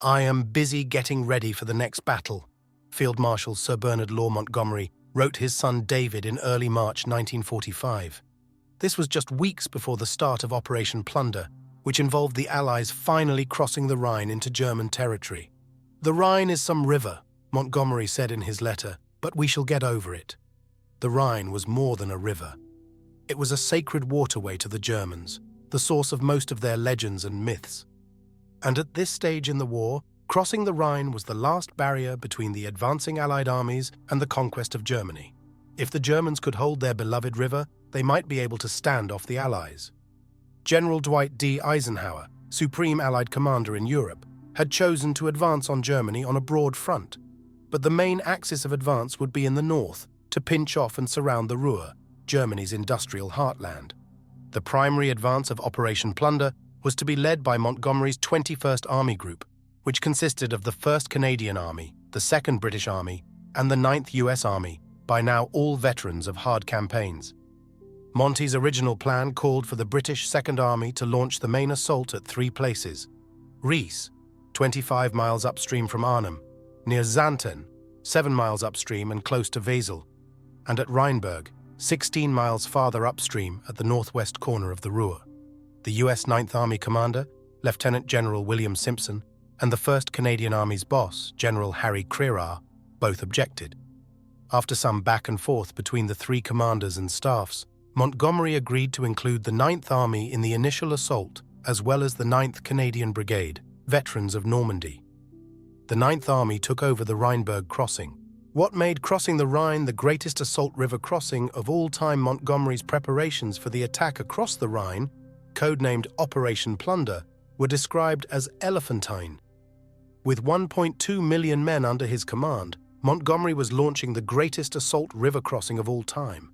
I am busy getting ready for the next battle, Field Marshal Sir Bernard Law Montgomery wrote his son David in early March 1945. This was just weeks before the start of Operation Plunder, which involved the Allies finally crossing the Rhine into German territory. "The Rhine is some river," Montgomery said in his letter, "but we shall get over it." The Rhine was more than a river. It was a sacred waterway to the Germans, the source of most of their legends and myths. And at this stage in the war, crossing the Rhine was the last barrier between the advancing Allied armies and the conquest of Germany. If the Germans could hold their beloved river, they might be able to stand off the Allies. General Dwight D. Eisenhower, Supreme Allied Commander in Europe, had chosen to advance on Germany on a broad front, but the main axis of advance would be in the north, to pinch off and surround the Ruhr, Germany's industrial heartland. The primary advance of Operation Plunder was to be led by Montgomery's 21st Army Group, which consisted of the 1st Canadian Army, the 2nd British Army, and the 9th US Army, by now all veterans of hard campaigns. Monty's original plan called for the British 2nd Army to launch the main assault at 3 places: Ries, 25 miles upstream from Arnhem, near Xanten, 7 miles upstream and close to Wesel, and at Rheinberg, 16 miles farther upstream at the northwest corner of the Ruhr. The US 9th Army commander, Lieutenant General William Simpson, and the 1st Canadian Army's boss, General Harry Crerar, both objected. After some back and forth between the 3 commanders and staffs, Montgomery agreed to include the 9th Army in the initial assault, as well as the 9th Canadian Brigade, veterans of Normandy. The 9th Army took over the Rheinberg crossing. What made crossing the Rhine the greatest assault river crossing of all time, Montgomery's preparations for the attack across the Rhine, codenamed Operation Plunder, were described as elephantine. With 1.2 million men under his command, Montgomery was launching the greatest assault river crossing of all time.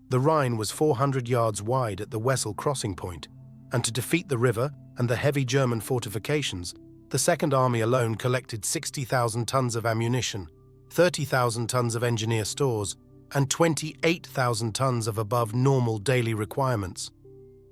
The Rhine was 400 yards wide at the Wesel crossing point, and to defeat the river and the heavy German fortifications, the 2nd Army alone collected 60,000 tons of ammunition, 30,000 tons of engineer stores, and 28,000 tons of above normal daily requirements.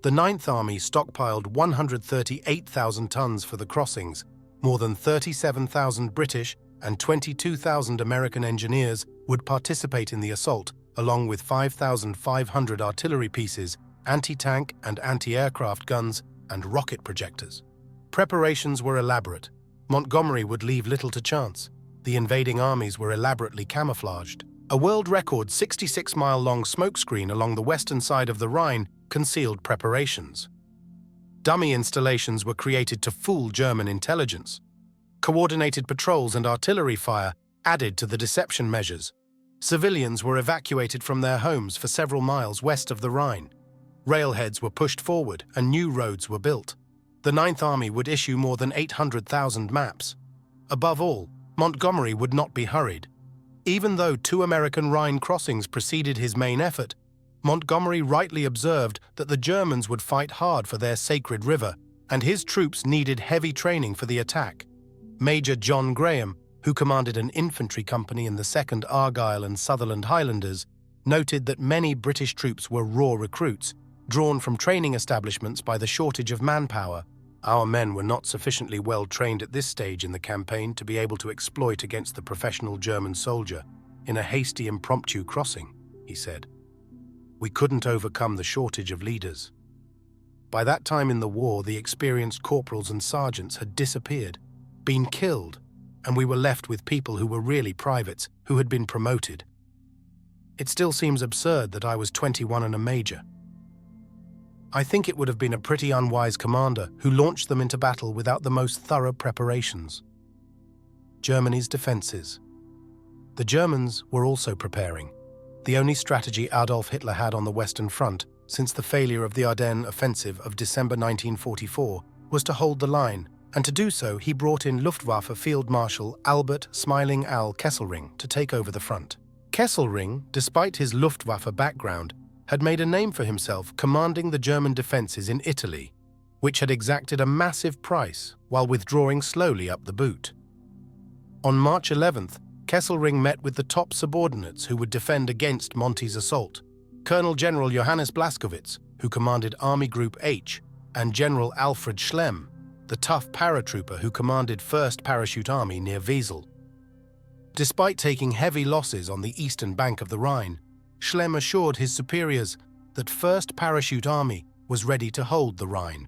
The 9th Army stockpiled 138,000 tons for the crossings. More than 37,000 British and 22,000 American engineers would participate in the assault, along with 5,500 artillery pieces, anti-tank and anti-aircraft guns, and rocket projectors. Preparations were elaborate. Montgomery would leave little to chance. The invading armies were elaborately camouflaged. A world record 66-mile-long smokescreen along the western side of the Rhine concealed preparations. Dummy installations were created to fool German intelligence. Coordinated patrols and artillery fire added to the deception measures. Civilians were evacuated from their homes for several miles west of the Rhine. Railheads were pushed forward and new roads were built. The 9th Army would issue more than 800,000 maps. Above all, Montgomery would not be hurried. Even though 2 American Rhine crossings preceded his main effort, Montgomery rightly observed that the Germans would fight hard for their sacred river, and his troops needed heavy training for the attack. Major John Graham, who commanded an infantry company in the 2nd Argyll and Sutherland Highlanders, noted that many British troops were raw recruits, drawn from training establishments by the shortage of manpower. "Our men were not sufficiently well trained at this stage in the campaign to be able to exploit against the professional German soldier in a hasty impromptu crossing," he said. "We couldn't overcome the shortage of leaders." By that time in the war, the experienced corporals and sergeants had disappeared, been killed, and we were left with people who were really privates who had been promoted. It still seems absurd that I was 21 and a major. I think it would have been a pretty unwise commander who launched them into battle without the most thorough preparations. Germany's defenses. The Germans were also preparing. The only strategy Adolf Hitler had on the Western Front since the failure of the Ardennes offensive of December 1944 was to hold the line, and to do so he brought in Luftwaffe Field Marshal Albert Smiling Al Kesselring to take over the front. Kesselring, despite his Luftwaffe background, had made a name for himself commanding the German defenses in Italy, which had exacted a massive price while withdrawing slowly up the boot. On March 11th, Kesselring met with the top subordinates who would defend against Monty's assault: Colonel General Johannes Blaskowitz, who commanded Army Group H, and General Alfred Schlemm, the the tough paratrooper who commanded 1st Parachute Army near Wesel. Despite taking heavy losses on the eastern bank of the Rhine, Schlemm assured his superiors that 1st Parachute Army was ready to hold the Rhine.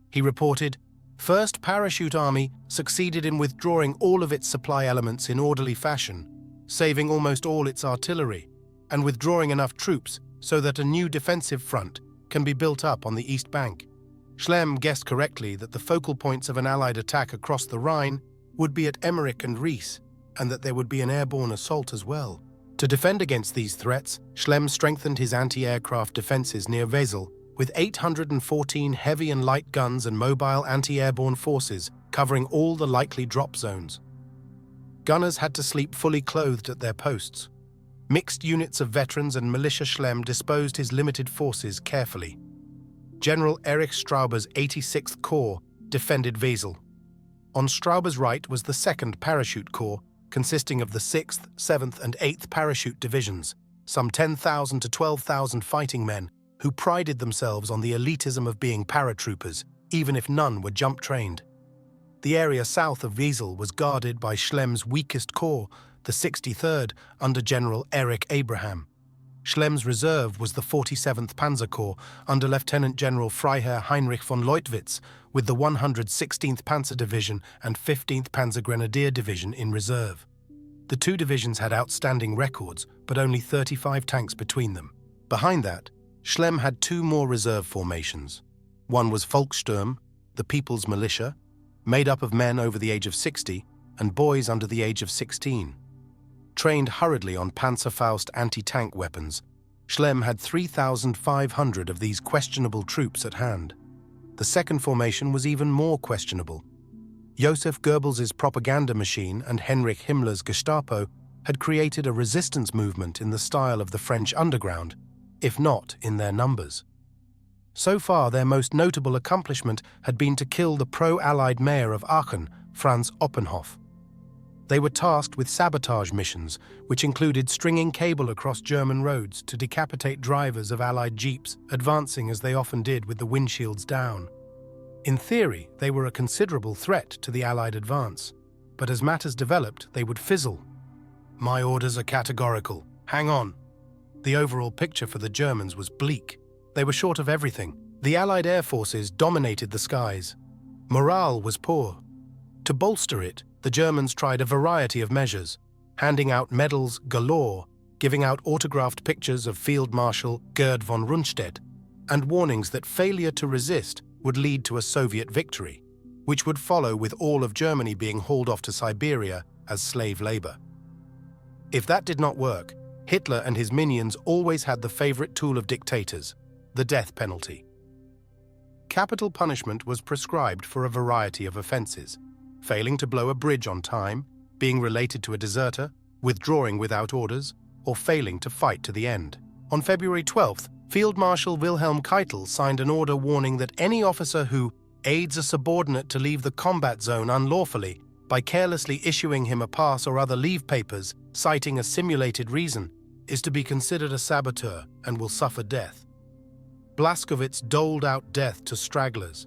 He reported, "1st Parachute Army succeeded in withdrawing all of its supply elements in orderly fashion, saving almost all its artillery, and withdrawing enough troops so that a new defensive front can be built up on the east bank." Schlemm guessed correctly that the focal points of an Allied attack across the Rhine would be at Emmerich and Ries, and that there would be an airborne assault as well. To defend against these threats, Schlemm strengthened his anti-aircraft defenses near Wesel with 814 heavy and light guns and mobile anti-airborne forces covering all the likely drop zones. Gunners had to sleep fully clothed at their posts. Mixed units of veterans and militia. Schlemm disposed his limited forces carefully. General Erich Strauber's 86th Corps defended Wesel. On Strauber's right was the 2nd Parachute Corps, consisting of the 6th, 7th and 8th Parachute Divisions, some 10,000 to 12,000 fighting men who prided themselves on the elitism of being paratroopers, even if none were jump-trained. The area south of Wesel was guarded by Schlemm's weakest corps, the 63rd, under General Erich Abraham. Schlemm's reserve was the 47th Panzer Corps, under Lieutenant General Freiherr Heinrich von Leutwitz, with the 116th Panzer Division and 15th Panzer Grenadier Division in reserve. The two divisions had outstanding records, but only 35 tanks between them. Behind that, Schlemm had two more reserve formations. One was Volkssturm, the People's Militia, made up of men over the age of 60 and boys under the age of 16. Trained hurriedly on Panzerfaust anti-tank weapons, Schlemm had 3,500 of these questionable troops at hand. The second formation was even more questionable. Joseph Goebbels' propaganda machine and Heinrich Himmler's Gestapo had created a resistance movement in the style of the French underground, if not in their numbers. So far, their most notable accomplishment had been to kill the pro-Allied mayor of Aachen, Franz Oppenhoff. They were tasked with sabotage missions, which included stringing cable across German roads to decapitate drivers of Allied jeeps, advancing as they often did with the windshields down. In theory, they were a considerable threat to the Allied advance, but as matters developed, they would fizzle. "My orders are categorical. Hang on." The overall picture for the Germans was bleak. They were short of everything. The Allied air forces dominated the skies. Morale was poor. To bolster it, the Germans tried a variety of measures, handing out medals galore, giving out autographed pictures of Field Marshal Gerd von Rundstedt, and warnings that failure to resist would lead to a Soviet victory, which would follow with all of Germany being hauled off to Siberia as slave labor. If that did not work, Hitler and his minions always had the favorite tool of dictators, the death penalty. Capital punishment was prescribed for a variety of offenses: failing to blow a bridge on time, being related to a deserter, withdrawing without orders, or failing to fight to the end. On February 12th, Field Marshal Wilhelm Keitel signed an order warning that any officer who aids a subordinate to leave the combat zone unlawfully by carelessly issuing him a pass or other leave papers, citing a simulated reason, is to be considered a saboteur and will suffer death. Blaskowitz doled out death to stragglers.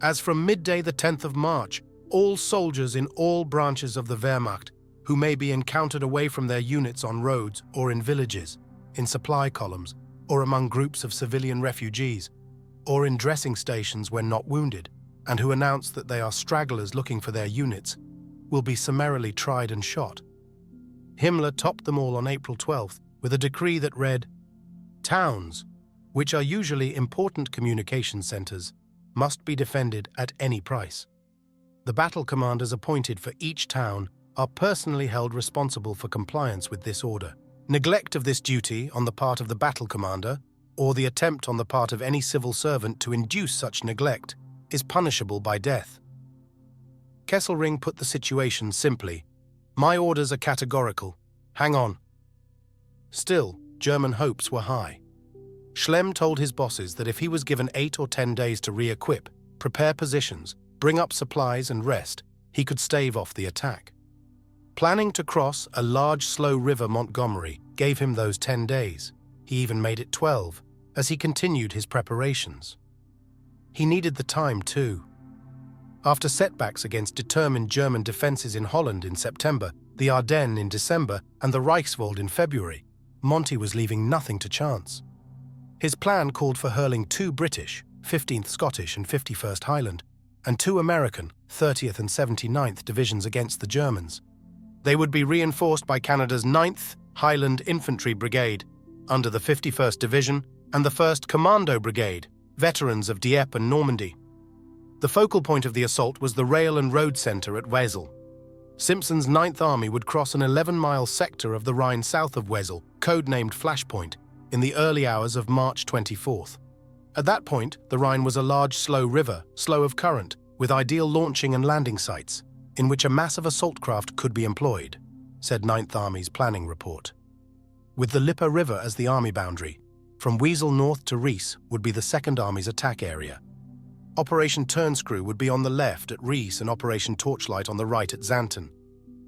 As from midday the 10th of March, all soldiers in all branches of the Wehrmacht who may be encountered away from their units on roads or in villages, in supply columns, or among groups of civilian refugees, or in dressing stations when not wounded, and who announce that they are stragglers looking for their units, will be summarily tried and shot. Himmler topped them all on April 12th with a decree that read, "Towns, which are usually important communication centers, must be defended at any price. The battle commanders appointed for each town are personally held responsible for compliance with this order. Neglect of this duty on the part of the battle commander, or the attempt on the part of any civil servant to induce such neglect, is punishable by death." Kesselring put the situation simply: "My orders are categorical. Hang on." Still, German hopes were high. Schlemm told his bosses that if he was given 8 or 10 days to re-equip, prepare positions, bring up supplies and rest, he could stave off the attack. Planning to cross a large, slow river Montgomery gave him those 10 days. He even made it 12, as he continued his preparations. He needed the time too. After setbacks against determined German defences in Holland in September, the Ardennes in December, and the Reichswald in February, Monty was leaving nothing to chance. His plan called for hurling 2 British, 15th Scottish and 51st Highland, and 2 American, 30th and 79th Divisions against the Germans. They would be reinforced by Canada's 9th Highland Infantry Brigade, under the 51st Division, and the 1st Commando Brigade, veterans of Dieppe and Normandy. The focal point of the assault was the rail and road centre at Wesel. Simpson's 9th Army would cross an 11-mile sector of the Rhine south of Wesel, codenamed Flashpoint, in the early hours of March 24th. At that point, the Rhine was a large, slow river, slow of current, with ideal launching and landing sites, in which a massive assault craft could be employed, said 9th Army's planning report. With the Lippe River as the army boundary, from Wesel north to Ries would be the 2nd Army's attack area. Operation Turnscrew would be on the left at Ries and Operation Torchlight on the right at Xanten.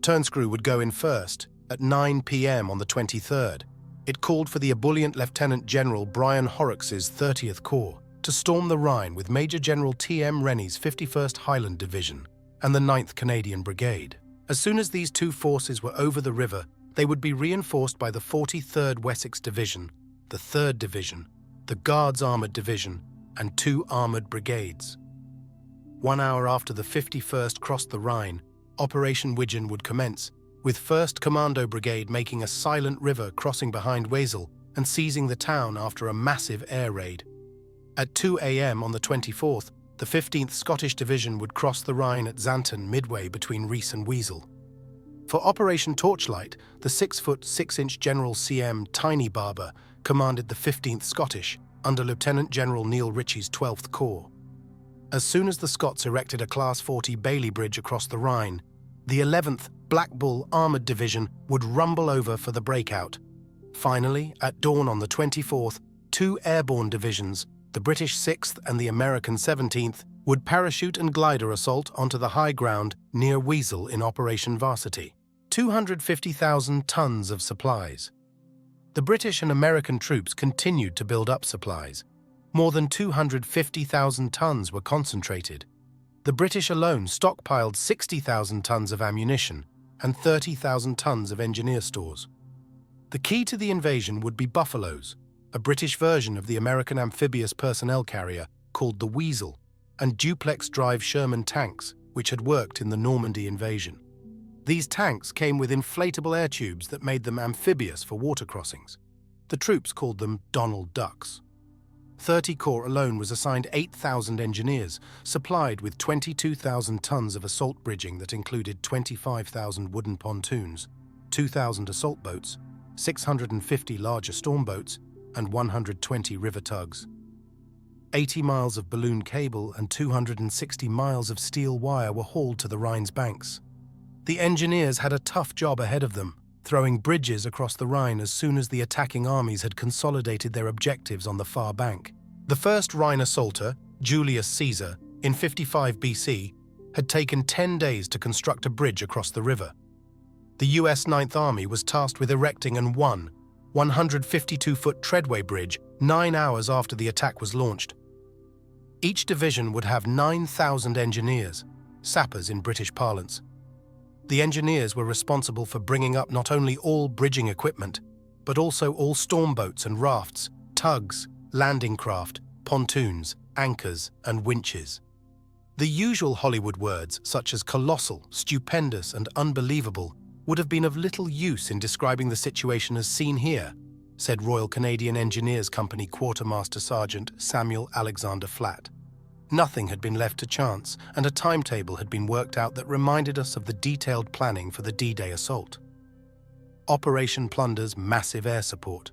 Turnscrew would go in first, at 9 p.m. on the 23rd. It called for the ebullient Lieutenant General Brian Horrocks' 30th Corps to storm the Rhine with Major General T.M. Rennie's 51st Highland Division and the 9th Canadian Brigade. As soon as these 2 forces were over the river, they would be reinforced by the 43rd Wessex Division, the 3rd Division, the Guards Armoured Division, and 2 armoured brigades. 1 hour after the 51st crossed the Rhine, Operation Widgeon would commence, with 1st Commando Brigade making a silent river crossing behind Wesel and seizing the town after a massive air raid. At 2 a.m. on the 24th, the 15th Scottish Division would cross the Rhine at Xanten midway between Ries and Wesel. For Operation Torchlight, the 6-foot 6-inch General C.M. Tiny Barber commanded the 15th Scottish, under Lieutenant General Neil Ritchie's 12th Corps. As soon as the Scots erected a Class 40 Bailey Bridge across the Rhine, the 11th Black Bull Armoured Division would rumble over for the breakout. Finally, at dawn on the 24th, 2 airborne divisions, the British 6th and the American 17th, would parachute and glider assault onto the high ground near Wesel in Operation Varsity. 250,000 tons of supplies. The British and American troops continued to build up supplies. More than 250,000 tons were concentrated. The British alone stockpiled 60,000 tons of ammunition and 30,000 tons of engineer stores. The key to the invasion would be Buffaloes, a British version of the American amphibious personnel carrier called the Wesel, and duplex-drive Sherman tanks, which had worked in the Normandy invasion. These tanks came with inflatable air tubes that made them amphibious for water crossings. The troops called them Donald Ducks. 30 Corps alone was assigned 8,000 engineers, supplied with 22,000 tons of assault bridging that included 25,000 wooden pontoons, 2,000 assault boats, 650 larger storm boats, and 120 river tugs. 80 miles of balloon cable and 260 miles of steel wire were hauled to the Rhine's banks. The engineers had a tough job ahead of them, throwing bridges across the Rhine as soon as the attacking armies had consolidated their objectives on the far bank. The first Rhine assaulter, Julius Caesar, in 55 BC, had taken 10 days to construct a bridge across the river. The US 9th Army was tasked with erecting an 152-foot treadway bridge 9 hours after the attack was launched. Each division would have 9,000 engineers, sappers in British parlance. The engineers were responsible for bringing up not only all bridging equipment, but also all storm boats and rafts, tugs, landing craft, pontoons, anchors, and winches. The usual Hollywood words, such as colossal, stupendous, and unbelievable, would have been of little use in describing the situation as seen here, said Royal Canadian Engineers Company Quartermaster Sergeant Samuel Alexander Flatt. Nothing had been left to chance, and a timetable had been worked out that reminded us of the detailed planning for the D-Day assault. Operation Plunder's massive air support.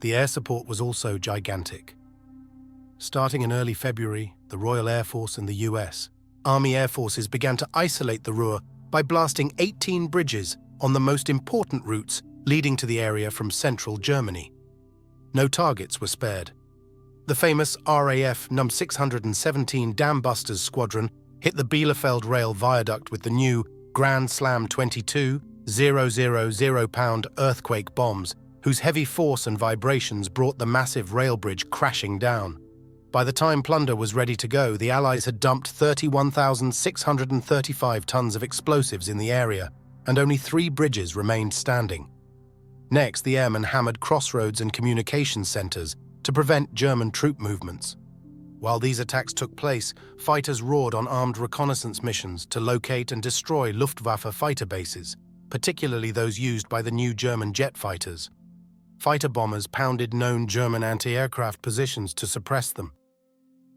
The air support was also gigantic. Starting in early February, the Royal Air Force and the US Army Air Forces began to isolate the Ruhr by blasting 18 bridges on the most important routes leading to the area from central Germany. No targets were spared. The famous RAF Num 617 Dam Busters Squadron hit the Bielefeld Rail Viaduct with the new Grand Slam 22 000-pound earthquake bombs, whose heavy force and vibrations brought the massive rail bridge crashing down. By the time Plunder was ready to go, the Allies had dumped 31,635 tons of explosives in the area, and only 3 bridges remained standing. Next, the airmen hammered crossroads and communications centers to prevent German troop movements. While these attacks took place, fighters roared on armed reconnaissance missions to locate and destroy Luftwaffe fighter bases, particularly those used by the new German jet fighters. Fighter bombers pounded known German anti-aircraft positions to suppress them.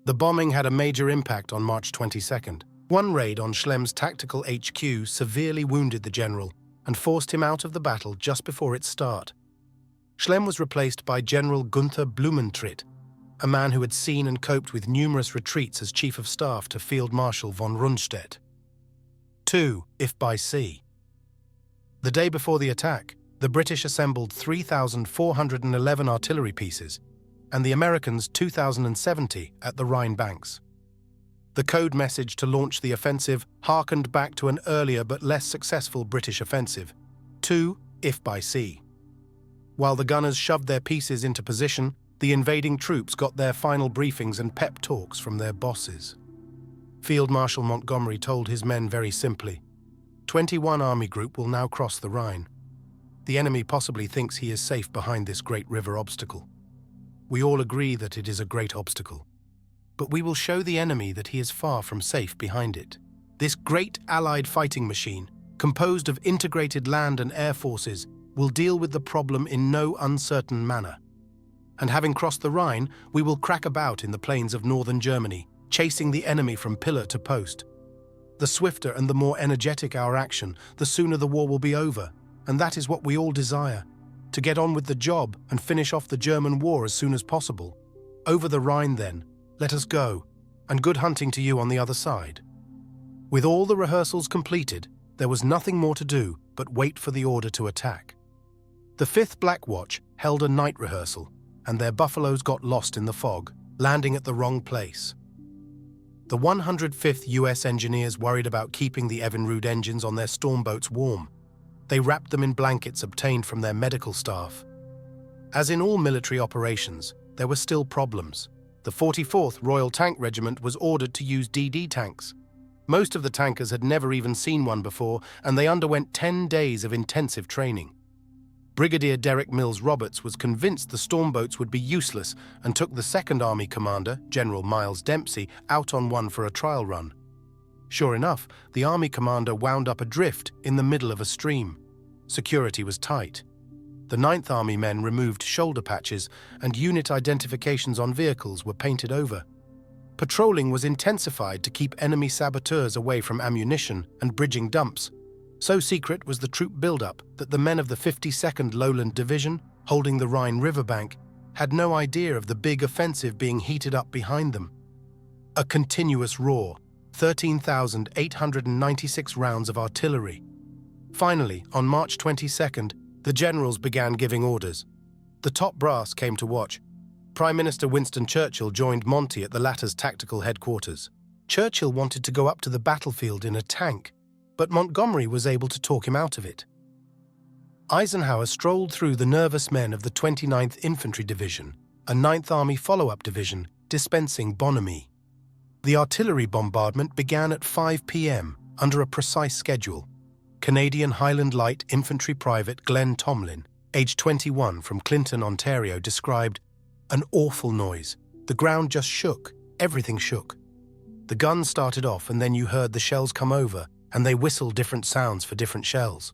The bombing had a major impact on March 22nd. One raid on Schlemm's tactical HQ severely wounded the general and forced him out of the battle just before its start. Schlemm was replaced by General Gunther Blumentritt, a man who had seen and coped with numerous retreats as Chief of Staff to Field Marshal von Rundstedt. 2. If by sea. The day before the attack, the British assembled 3,411 artillery pieces, and the Americans 2,070 at the Rhine banks. The code message to launch the offensive harkened back to an earlier but less successful British offensive. 2. If by sea. While the gunners shoved their pieces into position, the invading troops got their final briefings and pep talks from their bosses. Field Marshal Montgomery told his men very simply, 21 Army Group will now cross the Rhine. The enemy possibly thinks he is safe behind this great river obstacle. We all agree that it is a great obstacle, but we will show the enemy that he is far from safe behind it. This great Allied fighting machine, composed of integrated land and air forces, will deal with the problem in no uncertain manner. And having crossed the Rhine, we will crack about in the plains of northern Germany, chasing the enemy from pillar to post. The swifter and the more energetic our action, the sooner the war will be over, and that is what we all desire, to get on with the job and finish off the German war as soon as possible. Over the Rhine then, let us go, and good hunting to you on the other side. With all the rehearsals completed, there was nothing more to do but wait for the order to attack. The 5th Black Watch held a night rehearsal, and their buffaloes got lost in the fog, landing at the wrong place. The 105th US Engineers worried about keeping the Evinrude engines on their storm boats warm. They wrapped them in blankets obtained from their medical staff. As in all military operations, there were still problems. The 44th Royal Tank Regiment was ordered to use DD tanks. Most of the tankers had never even seen one before, and they underwent 10 days of intensive training. Brigadier Derek Mills Roberts was convinced the storm boats would be useless and took the 2nd Army commander, General Miles Dempsey, out on one for a trial run. Sure enough, the Army commander wound up adrift in the middle of a stream. Security was tight. The 9th Army men removed shoulder patches, and unit identifications on vehicles were painted over. Patrolling was intensified to keep enemy saboteurs away from ammunition and bridging dumps. So secret was the troop buildup that the men of the 52nd Lowland Division, holding the Rhine riverbank, had no idea of the big offensive being heated up behind them. A continuous roar, 13,896 rounds of artillery. Finally, on March 22nd, the generals began giving orders. The top brass came to watch. Prime Minister Winston Churchill joined Monty at the latter's tactical headquarters. Churchill wanted to go up to the battlefield in a tank, but Montgomery was able to talk him out of it. Eisenhower strolled through the nervous men of the 29th Infantry Division, a 9th Army follow-up division, dispensing bonhomie. The artillery bombardment began at 5 p.m. under a precise schedule. Canadian Highland Light Infantry Private Glenn Tomlin, aged 21, from Clinton, Ontario, described, "An awful noise. The ground just shook. Everything shook. The guns started off, and then you heard the shells come over, and they whistled different sounds for different shells.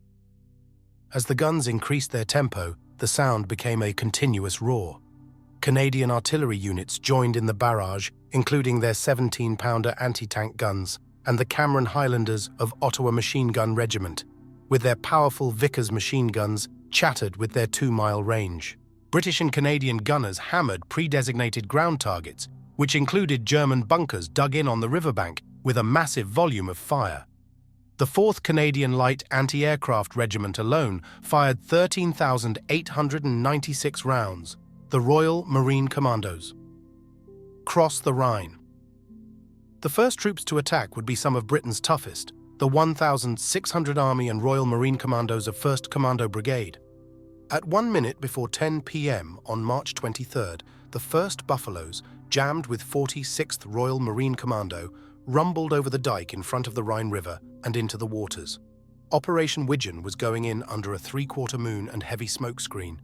As the guns increased their tempo, the sound became a continuous roar. Canadian artillery units joined in the barrage, including their 17-pounder anti-tank guns, and the Cameron Highlanders of Ottawa Machine Gun Regiment, with their powerful Vickers machine guns, chattered with their 2-mile range. British and Canadian gunners hammered pre-designated ground targets, which included German bunkers dug in on the riverbank, with a massive volume of fire. The 4th Canadian Light Anti-Aircraft Regiment alone fired 13,896 rounds, the Royal Marine Commandos. Cross the Rhine. The first troops to attack would be some of Britain's toughest, the 1,600 Army and Royal Marine Commandos of 1st Commando Brigade. At 1 minute before 10 p.m. on March 23rd, the 1st Buffaloes, jammed with 46th Royal Marine Commando, rumbled over the dike in front of the Rhine River and into the waters. Operation Widgeon was going in under a three-quarter moon and heavy smoke screen.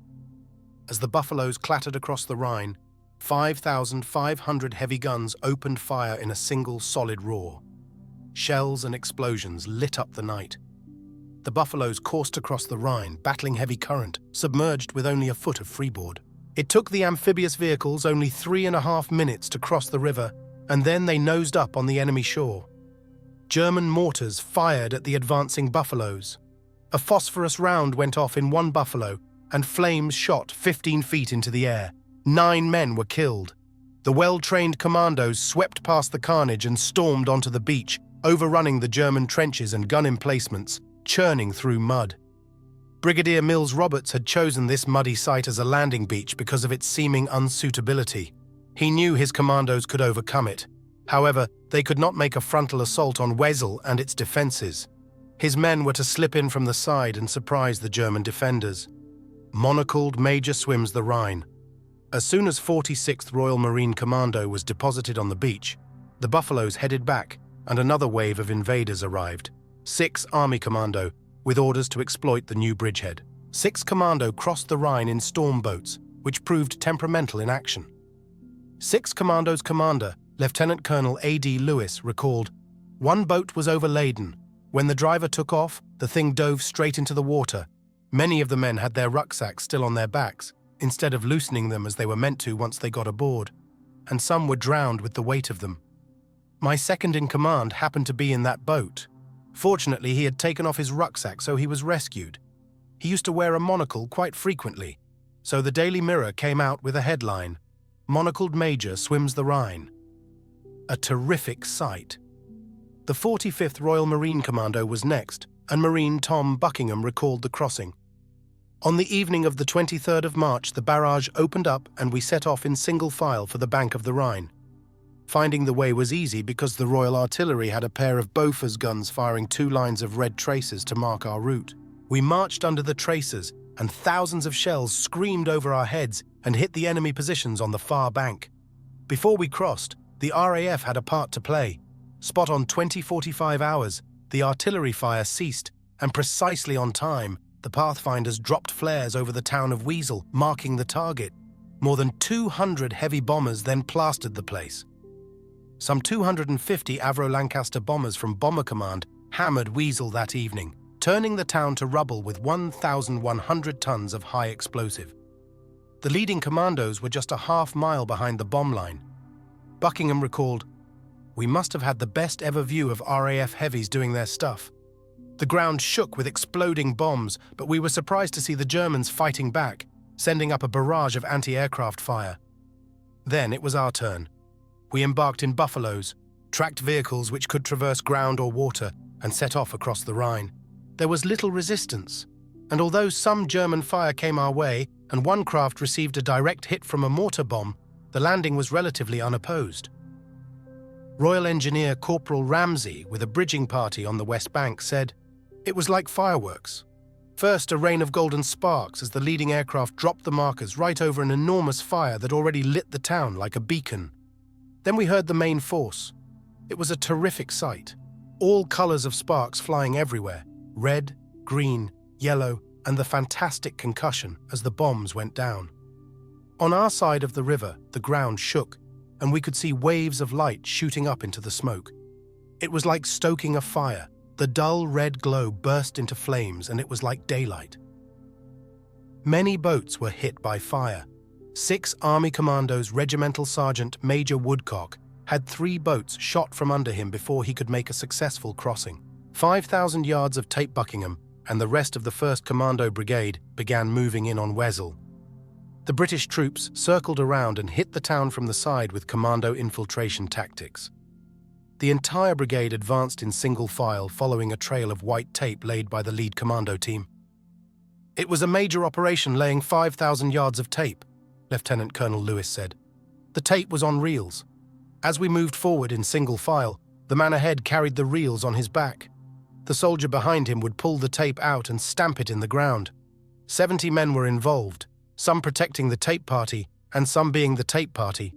As the Buffaloes clattered across the Rhine, 5,500 heavy guns opened fire in a single solid roar. Shells and explosions lit up the night. The Buffaloes coursed across the Rhine, battling heavy current, submerged with only a foot of freeboard. It took the amphibious vehicles only 3.5 minutes to cross the river, and then they nosed up on the enemy shore. German mortars fired at the advancing Buffaloes. A phosphorus round went off in one Buffalo, and flames shot 15 feet into the air. 9 men were killed. The well-trained commandos swept past the carnage and stormed onto the beach, overrunning the German trenches and gun emplacements, churning through mud. Brigadier Mills Roberts had chosen this muddy site as a landing beach because of its seeming unsuitability. He knew his commandos could overcome it. However, they could not make a frontal assault on Wesel and its defences. His men were to slip in from the side and surprise the German defenders. Monocled Major swims the Rhine. As soon as 46th Royal Marine Commando was deposited on the beach, the Buffaloes headed back and another wave of invaders arrived. 6 Army Commando, with orders to exploit the new bridgehead. 6 Commando crossed the Rhine in storm boats, which proved temperamental in action. 6 Commando's commander, Lieutenant Colonel A.D. Lewis, recalled, "One boat was overladen. When the driver took off, the thing dove straight into the water. Many of the men had their rucksacks still on their backs, instead of loosening them as they were meant to once they got aboard, and some were drowned with the weight of them. My second in command happened to be in that boat. Fortunately, he had taken off his rucksack, so he was rescued. He used to wear a monocle quite frequently, so the Daily Mirror came out with a headline, 'Monocled Major swims the Rhine.' A terrific sight." The 45th Royal Marine Commando was next, and Marine Tom Buckingham recalled the crossing. "On the evening of the 23rd of March, the barrage opened up and we set off in single file for the bank of the Rhine. Finding the way was easy because the Royal Artillery had a pair of Bofors guns firing 2 lines of red tracers to mark our route. We marched under the tracers, and thousands of shells screamed over our heads and hit the enemy positions on the far bank. Before we crossed, the RAF had a part to play. Spot on 20:45 hours, the artillery fire ceased, and precisely on time, the Pathfinders dropped flares over the town of Wesel, marking the target. More than 200 heavy bombers then plastered the place. Some 250 Avro-Lancaster bombers from Bomber Command hammered Wesel that evening, turning the town to rubble with 1,100 tons of high explosive. The leading commandos were just a half-mile behind the bomb line. Buckingham recalled, "We must have had the best ever view of RAF heavies doing their stuff. The ground shook with exploding bombs, but we were surprised to see the Germans fighting back, sending up a barrage of anti-aircraft fire. Then it was our turn. We embarked in Buffaloes, tracked vehicles which could traverse ground or water, and set off across the Rhine. There was little resistance, and although some German fire came our way and one craft received a direct hit from a mortar bomb, the landing was relatively unopposed." Royal Engineer Corporal Ramsey, with a bridging party on the West Bank, said, "It was like fireworks. First, a rain of golden sparks as the leading aircraft dropped the markers right over an enormous fire that already lit the town like a beacon. Then we heard the main force. It was a terrific sight. All colours of sparks flying everywhere, red, green, yellow, and the fantastic concussion as the bombs went down. On our side of the river, the ground shook, and we could see waves of light shooting up into the smoke. It was like stoking a fire. The dull red glow burst into flames, and it was like daylight. Many boats were hit by fire. 6 Army Commandos Regimental Sergeant Major Woodcock had 3 boats shot from under him before he could make a successful crossing. 5,000 yards of Tape Buckingham and the rest of the 1st Commando Brigade began moving in on Wesel. The British troops circled around and hit the town from the side with commando infiltration tactics. The entire brigade advanced in single file following a trail of white tape laid by the lead commando team. "It was a major operation laying 5,000 yards of tape," Lieutenant Colonel Lewis said. "The tape was on reels. As we moved forward in single file, the man ahead carried the reels on his back. The soldier behind him would pull the tape out and stamp it in the ground. 70 men were involved, some protecting the tape party and some being the tape party.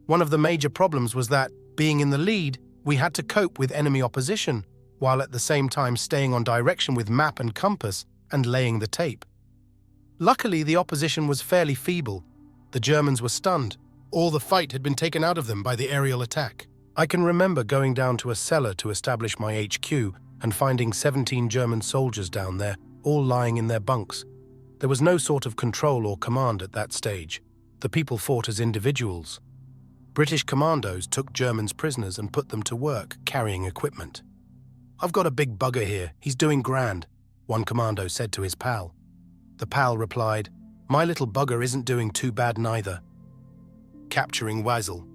One of the major problems was that, being in the lead, we had to cope with enemy opposition, while at the same time staying on direction with map and compass and laying the tape. Luckily, the opposition was fairly feeble. The Germans were stunned. All the fight had been taken out of them by the aerial attack. I can remember going down to a cellar to establish my HQ and finding 17 German soldiers down there, all lying in their bunks. There was no sort of control or command at that stage. The people fought as individuals. British commandos took Germans prisoners and put them to work carrying equipment. "I've got a big bugger here, he's doing grand," one commando said to his pal. The pal replied, "My little bugger isn't doing too bad neither." Capturing Wesel.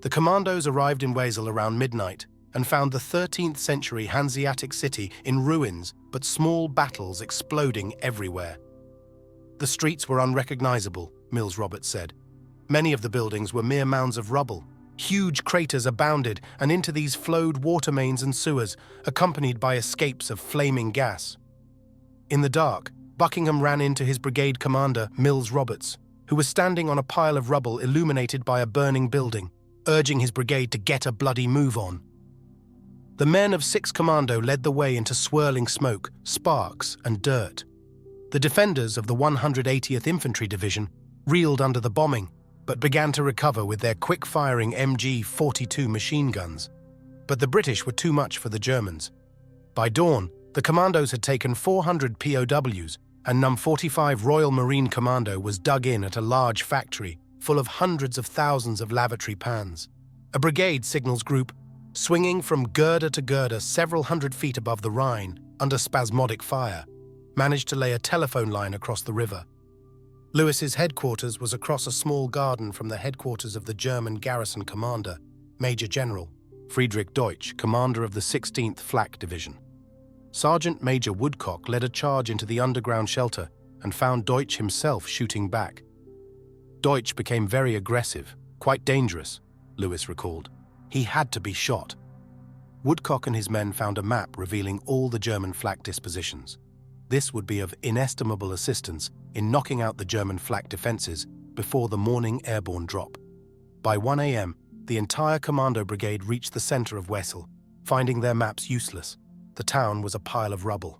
The commandos arrived in Wesel around midnight and found the 13th century Hanseatic city in ruins, but small battles exploding everywhere. The streets were unrecognizable, Mills Roberts said. Many of the buildings were mere mounds of rubble. Huge craters abounded, and into these flowed water mains and sewers, accompanied by escapes of flaming gas. In the dark, Buckingham ran into his brigade commander, Mills Roberts, who was standing on a pile of rubble illuminated by a burning building, urging his brigade to get a bloody move on. The men of 6th Commando led the way into swirling smoke, sparks, and dirt. The defenders of the 180th Infantry Division reeled under the bombing, but began to recover with their quick-firing MG-42 machine guns. But the British were too much for the Germans. By dawn, the commandos had taken 400 POWs, and No. 45 Royal Marine Commando was dug in at a large factory full of hundreds of thousands of lavatory pans. A brigade signals group, swinging from girder to girder several hundred feet above the Rhine, under spasmodic fire, managed to lay a telephone line across the river. Lewis's headquarters was across a small garden from the headquarters of the German garrison commander, Major General Friedrich Deutsch, commander of the 16th Flak Division. Sergeant Major Woodcock led a charge into the underground shelter and found Deutsch himself shooting back. Deutsch became very aggressive, quite dangerous, Lewis recalled. He had to be shot. Woodcock and his men found a map revealing all the German flak dispositions. This would be of inestimable assistance in knocking out the German flak defences before the morning airborne drop. By 1 a.m., the entire commando brigade reached the centre of Wesel, finding their maps useless. The town was a pile of rubble.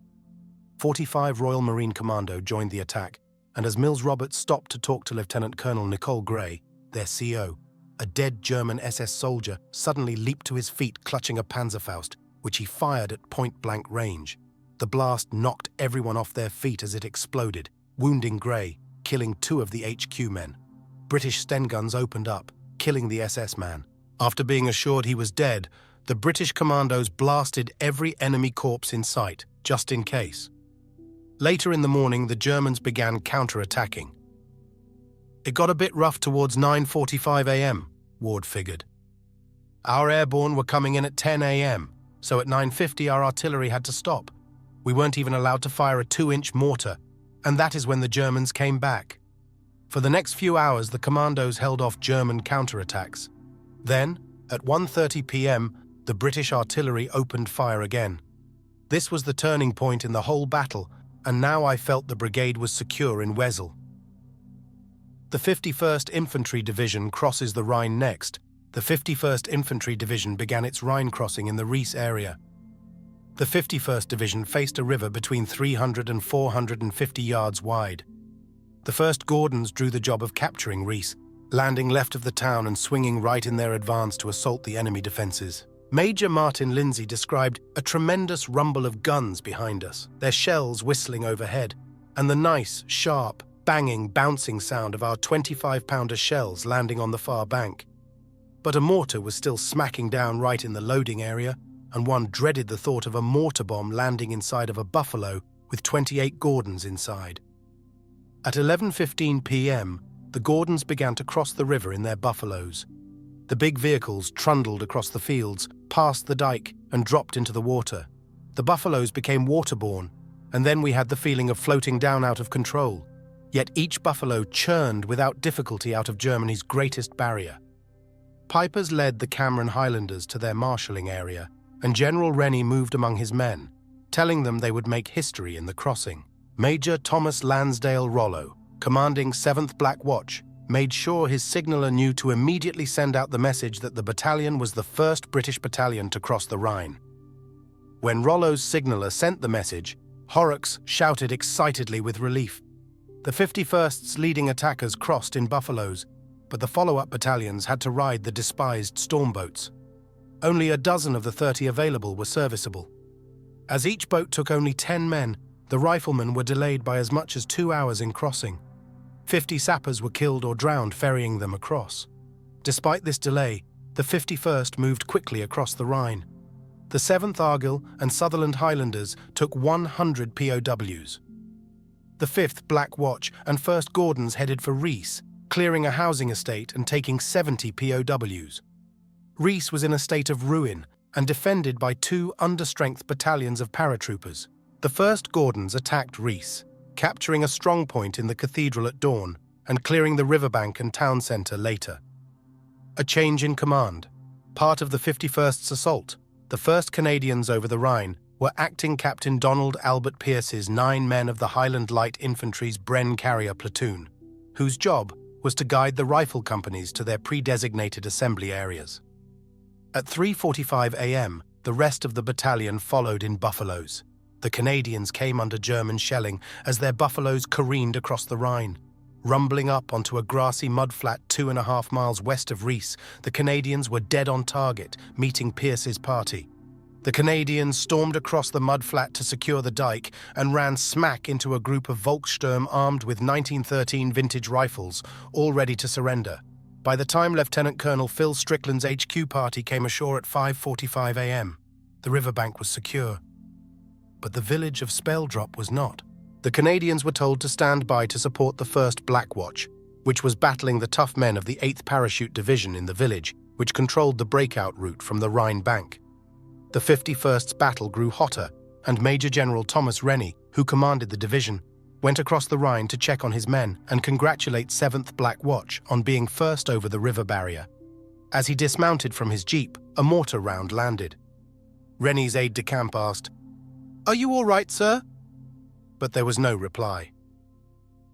45 Royal Marine Commando joined the attack, and as Mills Roberts stopped to talk to Lieutenant Colonel Nicole Gray, their CO, a dead German SS soldier suddenly leaped to his feet clutching a Panzerfaust, which he fired at point-blank range. The blast knocked everyone off their feet as it exploded, wounding Gray, killing 2 of the HQ men. British Sten guns opened up, killing the SS man. After being assured he was dead, the British commandos blasted every enemy corpse in sight, just in case. Later in the morning, the Germans began counter-attacking. It got a bit rough towards 9:45 a.m., Ward figured. Our airborne were coming in at 10 a.m., so at 9:50 our artillery had to stop. We weren't even allowed to fire a 2-inch mortar, and that is when the Germans came back. For the next few hours, the commandos held off German counterattacks. Then, at 1:30 p.m., the British artillery opened fire again. This was the turning point in the whole battle, and now I felt the brigade was secure in Wesel. The 51st Infantry Division crosses the Rhine next. The 51st Infantry Division began its Rhine crossing in the Rhine area. The 51st Division faced a river between 300 and 450 yards wide. The 1st Gordons drew the job of capturing Rhine, landing left of the town and swinging right in their advance to assault the enemy defences. Major Martin Lindsay described a tremendous rumble of guns behind us, their shells whistling overhead, and the nice, sharp, banging, bouncing sound of our 25-pounder shells landing on the far bank. But a mortar was still smacking down right in the loading area, and one dreaded the thought of a mortar bomb landing inside of a Buffalo with 28 Gordons inside. At 11:15 p.m., the Gordons began to cross the river in their Buffaloes. The big vehicles trundled across the fields, past the dike, and dropped into the water. The Buffaloes became waterborne, and then we had the feeling of floating down out of control. Yet each Buffalo churned without difficulty out of Germany's greatest barrier. Pipers led the Cameron Highlanders to their marshalling area, and General Rennie moved among his men, telling them they would make history in the crossing. Major Thomas Lansdale Rollo, commanding 7th Black Watch, made sure his signaller knew to immediately send out the message that the battalion was the first British battalion to cross the Rhine. When Rollo's signaller sent the message, Horrocks shouted excitedly with relief. The 51st's leading attackers crossed in buffaloes, but the follow-up battalions had to ride the despised storm boats. Only a dozen of the 30 available were serviceable. As each boat took only 10 men, the riflemen were delayed by as much as 2 hours in crossing. 50 sappers were killed or drowned ferrying them across. Despite this delay, the 51st moved quickly across the Rhine. The 7th Argyll and Sutherland Highlanders took 100 POWs. The 5th Black Watch and 1st Gordons headed for Rhys, clearing a housing estate and taking 70 POWs. Rhys was in a state of ruin and defended by 2 understrength battalions of paratroopers. The 1st Gordons attacked Rhys, capturing a strongpoint in the cathedral at dawn and clearing the riverbank and town centre later. A change in command. Part of the 51st's assault, the 1st Canadians over the Rhine were acting Captain Donald Albert Pearce's 9 men of the Highland Light Infantry's Bren Carrier platoon, whose job was to guide the rifle companies to their pre-designated assembly areas. At 3:45 a.m., the rest of the battalion followed in buffaloes. The Canadians came under German shelling as their buffaloes careened across the Rhine. Rumbling up onto a grassy mudflat 2.5 miles west of Rhys, the Canadians were dead on target, meeting Pearce's party. The Canadians stormed across the mudflat to secure the dike and ran smack into a group of Volkssturm armed with 1913 vintage rifles, all ready to surrender. By the time Lieutenant Colonel Phil Strickland's HQ party came ashore at 5:45 a.m., the riverbank was secure. But the village of Speldrop was not. The Canadians were told to stand by to support the 1st Black Watch, which was battling the tough men of the 8th Parachute Division in the village, which controlled the breakout route from the Rhine bank. The 51st's battle grew hotter, and Major General Thomas Rennie, who commanded the division, went across the Rhine to check on his men and congratulate 7th Black Watch on being first over the river barrier. As he dismounted from his jeep, a mortar round landed. Rennie's aide-de-camp asked, "Are you all right, sir?" But there was no reply.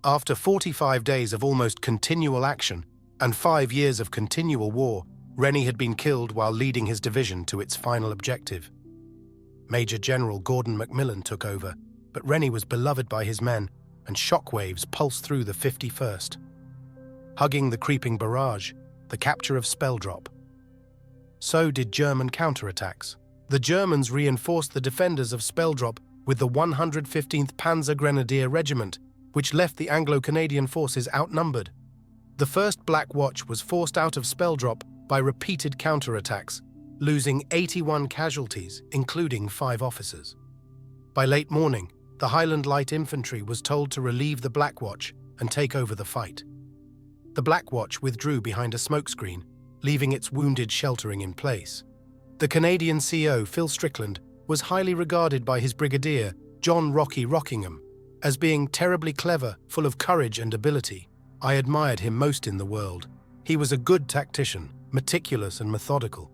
After 45 days of almost continual action and 5 years of continual war, Rennie had been killed while leading his division to its final objective. Major General Gordon Macmillan took over, but Rennie was beloved by his men, and shockwaves pulsed through the 51st. Hugging the creeping barrage, the capture of Speldrop. So did German counterattacks. The Germans reinforced the defenders of Speldrop with the 115th Panzer Grenadier Regiment, which left the Anglo-Canadian forces outnumbered. The 1st Black Watch was forced out of Speldrop by repeated counterattacks, losing 81 casualties, including 5 officers. By late morning, the Highland Light Infantry was told to relieve the Black Watch and take over the fight. The Black Watch withdrew behind a smokescreen, leaving its wounded sheltering in place. The Canadian CO, Phil Strickland, was highly regarded by his brigadier, John Rocky Rockingham, as being terribly clever, full of courage and ability. I admired him most in the world. He was a good tactician, meticulous and methodical.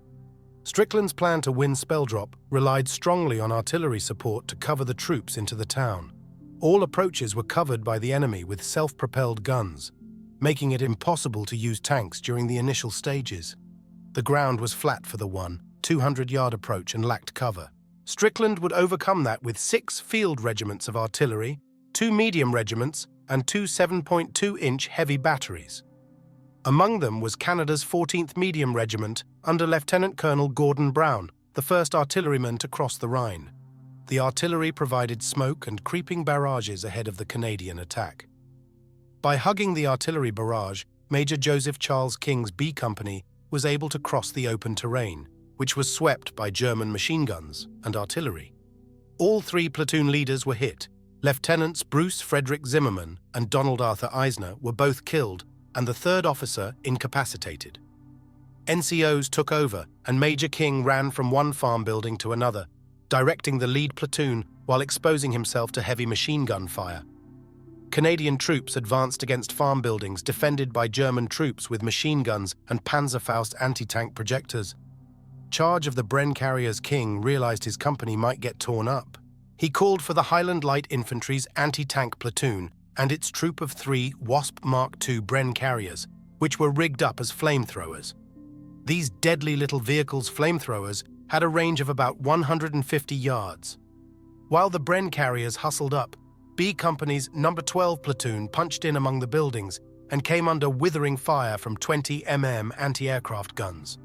Strickland's plan to win Speldrop relied strongly on artillery support to cover the troops into the town. All approaches were covered by the enemy with self-propelled guns, making it impossible to use tanks during the initial stages. The ground was flat for the 200-yard approach and lacked cover. Strickland would overcome that with 6 field regiments of artillery, 2 medium regiments, and 2 7.2-inch heavy batteries. Among them was Canada's 14th Medium Regiment under Lieutenant Colonel Gordon Brown, the first artilleryman to cross the Rhine. The artillery provided smoke and creeping barrages ahead of the Canadian attack. By hugging the artillery barrage, Major Joseph Charles King's B Company was able to cross the open terrain, which was swept by German machine guns and artillery. All 3 platoon leaders were hit. Lieutenants Bruce Frederick Zimmerman and Donald Arthur Eisner were both killed, and the 3rd officer incapacitated. NCOs took over, and Major King ran from one farm building to another, directing the lead platoon while exposing himself to heavy machine gun fire. Canadian troops advanced against farm buildings defended by German troops with machine guns and Panzerfaust anti-tank projectors. Charge of the Bren Carrier's King realized his company might get torn up. He called for the Highland Light Infantry's anti-tank platoon and its troop of 3 Wasp Mark II Bren carriers, which were rigged up as flamethrowers. These deadly little vehicles, flamethrowers, had a range of about 150 yards. While the Bren carriers hustled up, B Company's No. 12 platoon punched in among the buildings and came under withering fire from 20 anti-aircraft guns.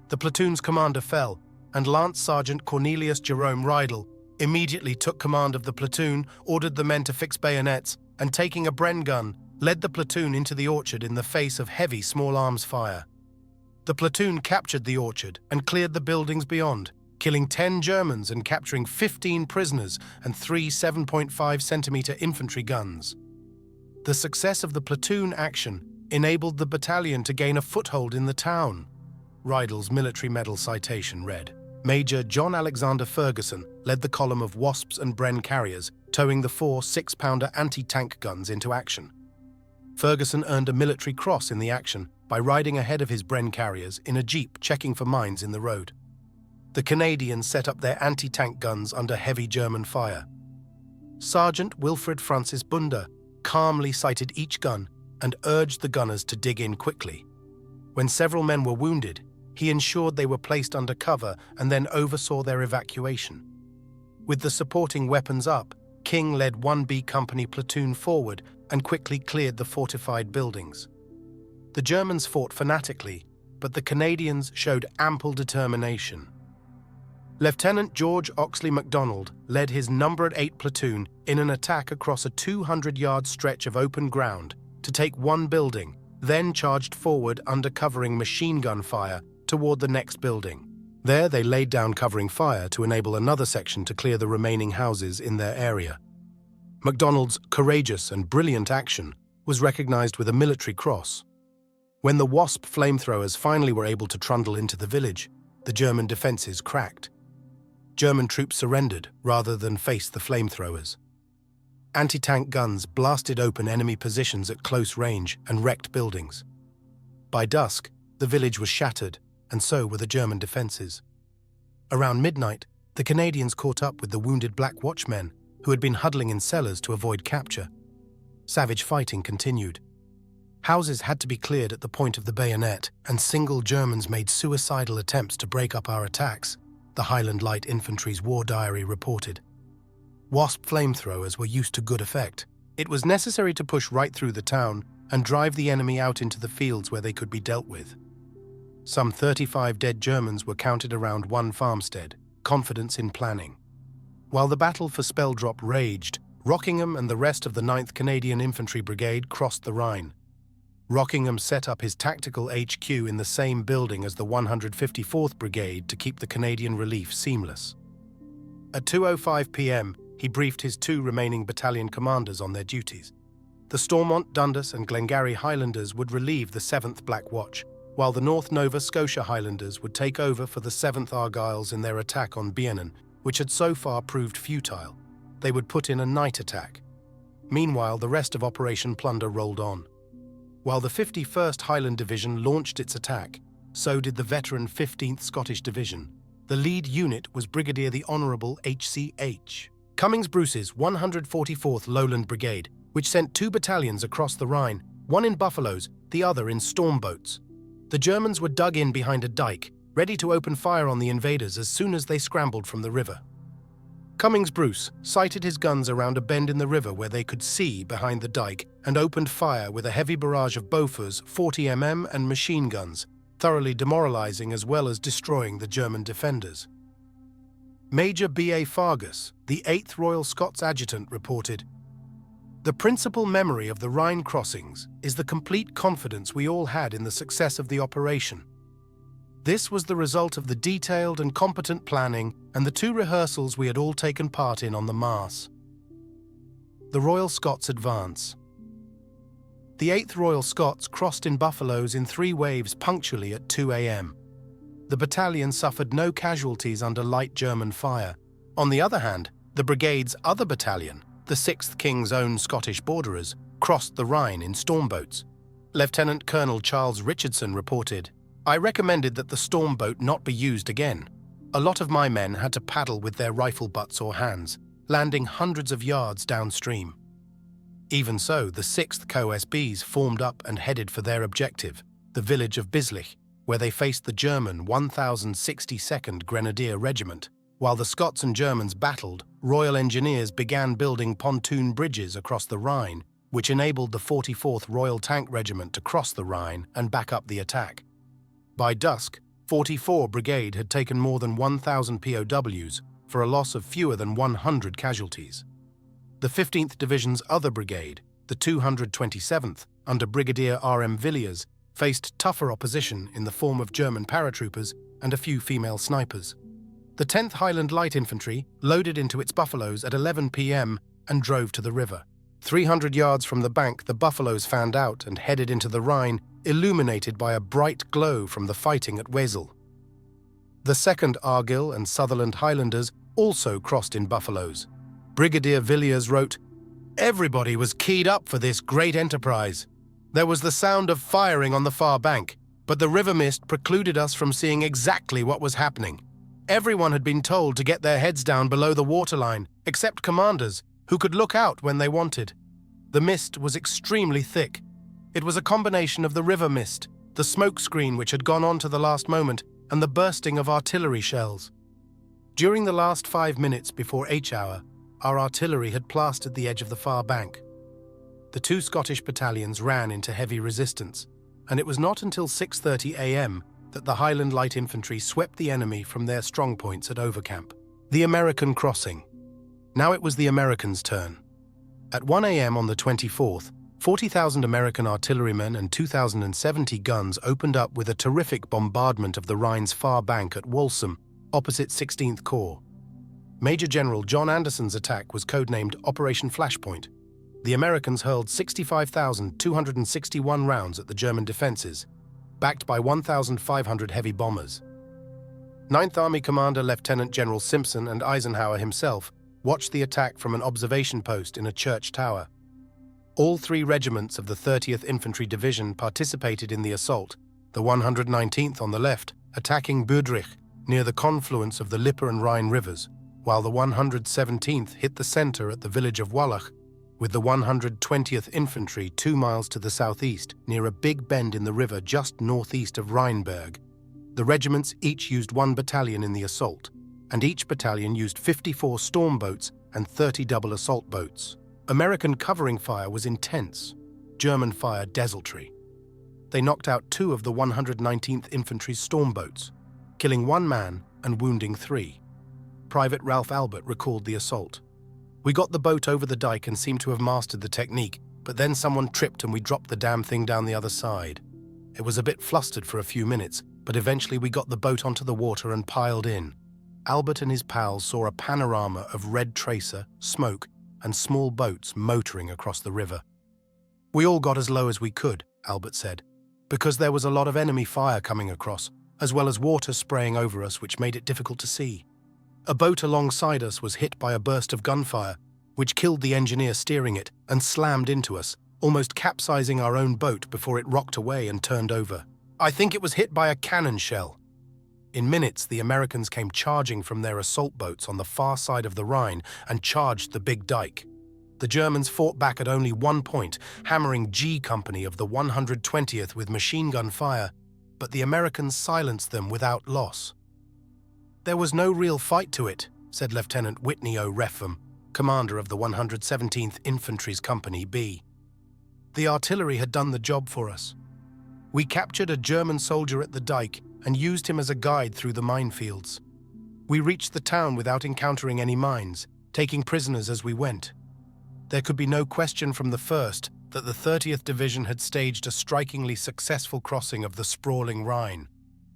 The platoon's commander fell, and Lance Sergeant Cornelius Jerome Rydell immediately took command of the platoon, ordered the men to fix bayonets, and taking a Bren gun, led the platoon into the orchard in the face of heavy small arms fire. The platoon captured the orchard and cleared the buildings beyond, killing 10 Germans and capturing 15 prisoners and 3 7.5-centimeter infantry guns. The success of the platoon action enabled the battalion to gain a foothold in the town. Rydell's military medal citation read, Major John Alexander Ferguson led the column of Wasps and Bren carriers, towing the 4 6-pounder anti-tank guns into action. Ferguson earned a military cross in the action by riding ahead of his Bren carriers in a jeep checking for mines in the road. The Canadians set up their anti-tank guns under heavy German fire. Sergeant Wilfred Francis Bunder calmly sighted each gun and urged the gunners to dig in quickly. When several men were wounded, he ensured they were placed under cover and then oversaw their evacuation. With the supporting weapons up, King led 1B Company platoon forward and quickly cleared the fortified buildings. The Germans fought fanatically, but the Canadians showed ample determination. Lieutenant George Oxley MacDonald led his No. 8 platoon in an attack across a 200-yard stretch of open ground to take one building, then charged forward under covering machine gun fire toward the next building. There they laid down covering fire to enable another section to clear the remaining houses in their area. MacDonald's courageous and brilliant action was recognized with a military cross. When the Wasp flamethrowers finally were able to trundle into the village, the German defenses cracked. German troops surrendered rather than face the flamethrowers. Anti-tank guns blasted open enemy positions at close range and wrecked buildings. By dusk, the village was shattered, and so were the German defenses. Around midnight, the Canadians caught up with the wounded Black Watchmen, who had been huddling in cellars to avoid capture. Savage fighting continued. Houses had to be cleared at the point of the bayonet, and single Germans made suicidal attempts to break up our attacks, the Highland Light Infantry's war diary reported. Wasp flamethrowers were used to good effect. It was necessary to push right through the town and drive the enemy out into the fields where they could be dealt with. Some 35 dead Germans were counted around one farmstead, confidence in planning. While the battle for Speldrop raged, Rockingham and the rest of the 9th Canadian Infantry Brigade crossed the Rhine. Rockingham set up his tactical HQ in the same building as the 154th Brigade to keep the Canadian relief seamless. At 2:05 p.m., he briefed his 2 remaining battalion commanders on their duties. The Stormont, Dundas and Glengarry Highlanders would relieve the 7th Black Watch, while the North Nova Scotia Highlanders would take over for the 7th Argylls in their attack on Bienan, which had so far proved futile. They would put in a night attack. Meanwhile, the rest of Operation Plunder rolled on. While the 51st Highland Division launched its attack, so did the veteran 15th Scottish Division. The lead unit was Brigadier the Honourable H.C.H. Cummings Bruce's 144th Lowland Brigade, which sent 2 battalions across the Rhine, one in buffaloes, the other in storm boats. The Germans were dug in behind a dike, ready to open fire on the invaders as soon as they scrambled from the river. Cummings Bruce sighted his guns around a bend in the river where they could see behind the dike and opened fire with a heavy barrage of Bofors 40mm and machine guns, thoroughly demoralizing as well as destroying the German defenders. Major B.A. Fargus, the 8th Royal Scots Adjutant, reported, "The principal memory of the Rhine crossings is the complete confidence we all had in the success of the operation. This was the result of the detailed and competent planning and the 2 rehearsals we had all taken part in on the Mars." The Royal Scots advance. The 8th Royal Scots crossed in buffaloes in 3 waves punctually at 2 a.m. The battalion suffered no casualties under light German fire. On the other hand, the brigade's other battalion, the 6th King's Own Scottish Borderers, crossed the Rhine in stormboats. Lieutenant Colonel Charles Richardson reported, "I recommended that the stormboat not be used again. A lot of my men had to paddle with their rifle butts or hands, landing hundreds of yards downstream." Even so, the 6th KOSBs formed up and headed for their objective, the village of Bislich, where they faced the German 1062nd Grenadier Regiment. While the Scots and Germans battled, Royal Engineers began building pontoon bridges across the Rhine, which enabled the 44th Royal Tank Regiment to cross the Rhine and back up the attack. By dusk, 44 Brigade had taken more than 1,000 POWs for a loss of fewer than 100 casualties. The 15th Division's other brigade, the 227th, under Brigadier R.M. Villiers, faced tougher opposition in the form of German paratroopers and a few female snipers. The 10th Highland Light Infantry loaded into its buffaloes at 11 p.m. and drove to the river. 300 yards from the bank, the buffaloes fanned out and headed into the Rhine, illuminated by a bright glow from the fighting at Wesel. The 2nd Argyll and Sutherland Highlanders also crossed in buffaloes. Brigadier Villiers wrote, "Everybody was keyed up for this great enterprise. There was the sound of firing on the far bank, but the river mist precluded us from seeing exactly what was happening. Everyone had been told to get their heads down below the waterline, except commanders, who could look out when they wanted. The mist was extremely thick. It was a combination of the river mist, the smoke screen which had gone on to the last moment, and the bursting of artillery shells. During the last 5 minutes before H-hour, our artillery had plastered the edge of the far bank. The 2 Scottish battalions ran into heavy resistance, and it was not until 6:30 a.m. that the Highland Light Infantry swept the enemy from their strongpoints at Overcamp. The American crossing. Now it was the Americans' turn. At 1 a.m. on the 24th, 40,000 American artillerymen and 2,070 guns opened up with a terrific bombardment of the Rhine's far bank at Walsum, opposite 16th Corps. Major General John Anderson's attack was codenamed Operation Flashpoint. The Americans hurled 65,261 rounds at the German defenses, backed by 1,500 heavy bombers. 9th Army Commander Lieutenant General Simpson and Eisenhower himself watched the attack from an observation post in a church tower. All 3 regiments of the 30th Infantry Division participated in the assault, the 119th on the left, attacking Budrich near the confluence of the Lippe and Rhine rivers, while the 117th hit the center at the village of Wallach, with the 120th Infantry 2 miles to the southeast, near a big bend in the river just northeast of Rheinberg. The regiments each used 1 battalion in the assault, and each battalion used 54 storm boats and 30 double assault boats. American covering fire was intense, German fire desultory. They knocked out 2 of the 119th Infantry's storm boats, killing 1 man and wounding 3. Private Ralph Albert recalled the assault. "We got the boat over the dike and seemed to have mastered the technique, but then someone tripped and we dropped the damn thing down the other side. It was a bit flustered for a few minutes, but eventually we got the boat onto the water and piled in." Albert and his pals saw a panorama of red tracer, smoke, and small boats motoring across the river. "We all got as low as we could," Albert said, "because there was a lot of enemy fire coming across, as well as water spraying over us, which made it difficult to see. A boat alongside us was hit by a burst of gunfire, which killed the engineer steering it and slammed into us, almost capsizing our own boat before it rocked away and turned over. I think it was hit by a cannon shell." In minutes, the Americans came charging from their assault boats on the far side of the Rhine and charged the big dike. The Germans fought back at only 1 point, hammering G Company of the 120th with machine gun fire, but the Americans silenced them without loss. "There was no real fight to it," said Lieutenant Whitney O. Reffam, commander of the 117th Infantry's Company B. "The artillery had done the job for us. We captured a German soldier at the dike and used him as a guide through the minefields. We reached the town without encountering any mines, taking prisoners as we went. There could be no question from the first that the 30th Division had staged a strikingly successful crossing of the sprawling Rhine,"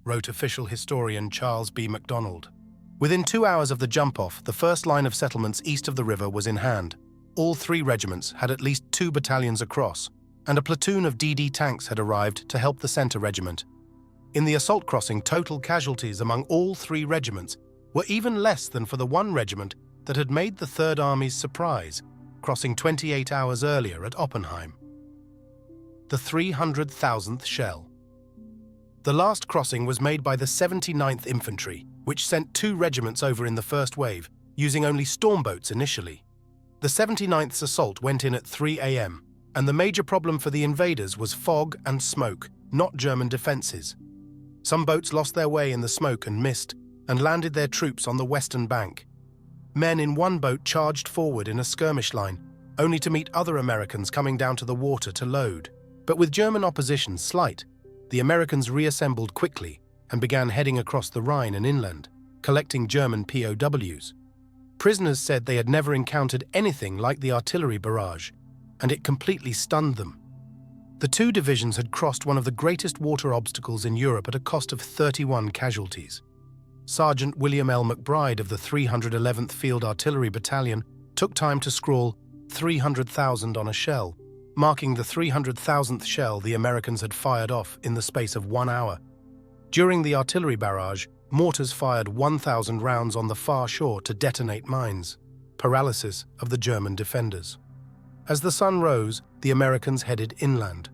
wrote official historian Charles B. MacDonald. Within 2 hours of the jump-off, the first line of settlements east of the river was in hand. All 3 regiments had at least 2 battalions across, and a platoon of DD tanks had arrived to help the center regiment. In the assault crossing, total casualties among all 3 regiments were even less than for the 1 regiment that had made the Third Army's surprise, crossing 28 hours earlier at Oppenheim. The 300,000th shell. The last crossing was made by the 79th Infantry, which sent 2 regiments over in the first wave, using only storm boats initially. The 79th's assault went in at 3 a.m., and the major problem for the invaders was fog and smoke, not German defenses. Some boats lost their way in the smoke and mist, and landed their troops on the western bank. Men in one boat charged forward in a skirmish line, only to meet other Americans coming down to the water to load. But with German opposition slight, the Americans reassembled quickly and began heading across the Rhine and inland, collecting German POWs. Prisoners said they had never encountered anything like the artillery barrage, and it completely stunned them. The two divisions had crossed one of the greatest water obstacles in Europe at a cost of 31 casualties. Sergeant William L. McBride of the 311th Field Artillery Battalion took time to scrawl 300,000 on a shell, marking the 300,000th shell the Americans had fired off in the space of 1 hour. During the artillery barrage, mortars fired 1,000 rounds on the far shore to detonate mines. Paralysis of the German defenders. As the sun rose, the Americans headed inland.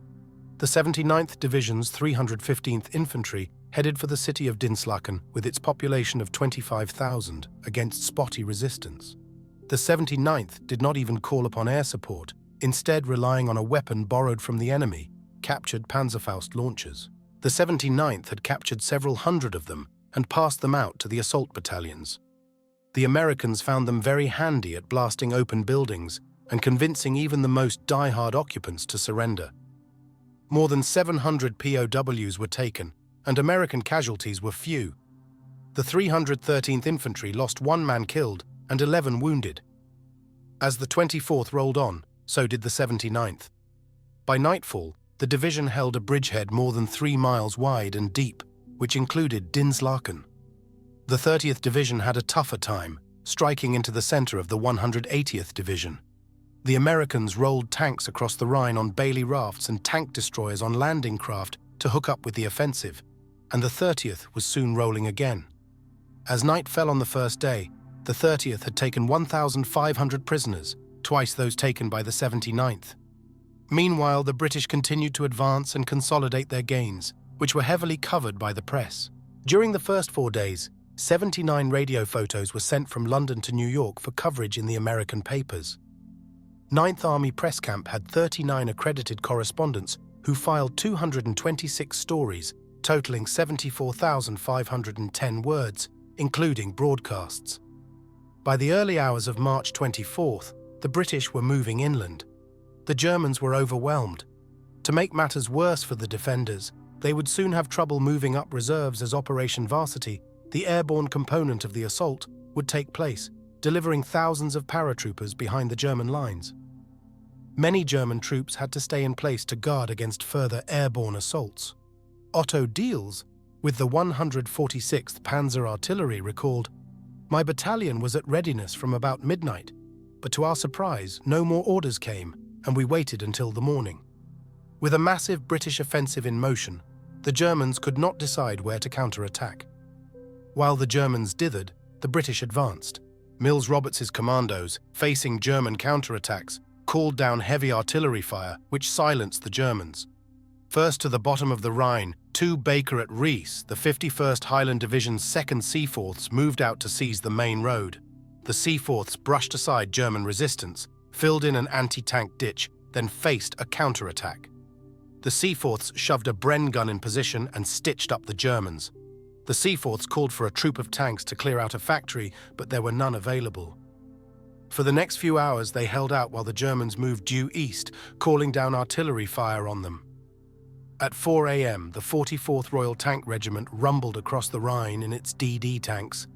The 79th Division's 315th Infantry headed for the city of Dinslaken with its population of 25,000 against spotty resistance. The 79th did not even call upon air support, instead relying on a weapon borrowed from the enemy, captured Panzerfaust launchers. The 79th had captured several hundred of them and passed them out to the assault battalions. The Americans found them very handy at blasting open buildings and convincing even the most die-hard occupants to surrender. More than 700 POWs were taken, and American casualties were few. The 313th Infantry lost 1 man killed and 11 wounded. As the 24th rolled on, so did the 79th. By nightfall, the division held a bridgehead more than 3 miles wide and deep, which included Dinslaken. The 30th Division had a tougher time, striking into the center of the 180th Division. The Americans rolled tanks across the Rhine on Bailey rafts and tank destroyers on landing craft to hook up with the offensive, and the 30th was soon rolling again. As night fell on the first day, the 30th had taken 1,500 prisoners, twice those taken by the 79th. Meanwhile, the British continued to advance and consolidate their gains, which were heavily covered by the press. During the first 4 days, 79 radio photos were sent from London to New York for coverage in the American papers. 9th Army Press Camp had 39 accredited correspondents who filed 226 stories, totaling 74,510 words, including broadcasts. By the early hours of March 24th, the British were moving inland. The Germans were overwhelmed. To make matters worse for the defenders, they would soon have trouble moving up reserves as Operation Varsity, the airborne component of the assault, would take place, delivering thousands of paratroopers behind the German lines. Many German troops had to stay in place to guard against further airborne assaults. Otto Diels, with the 146th Panzer Artillery, recalled, "My battalion was at readiness from about midnight, but to our surprise, no more orders came, and we waited until the morning." With a massive British offensive in motion, the Germans could not decide where to counterattack. While the Germans dithered, the British advanced. Mills-Roberts's commandos, facing German counterattacks, called down heavy artillery fire, which silenced the Germans. First to the bottom of the Rhine, 2 Baker at Rees, the 51st Highland Division's 2nd Seaforths moved out to seize the main road. The Seaforths brushed aside German resistance, filled in an anti-tank ditch, then faced a counterattack. The Seaforths shoved a Bren gun in position and stitched up the Germans. The Seaforths called for a troop of tanks to clear out a factory, but there were none available. For the next few hours, they held out while the Germans moved due east, calling down artillery fire on them. At 4 a.m., the 44th Royal Tank Regiment rumbled across the Rhine in its DD tanks,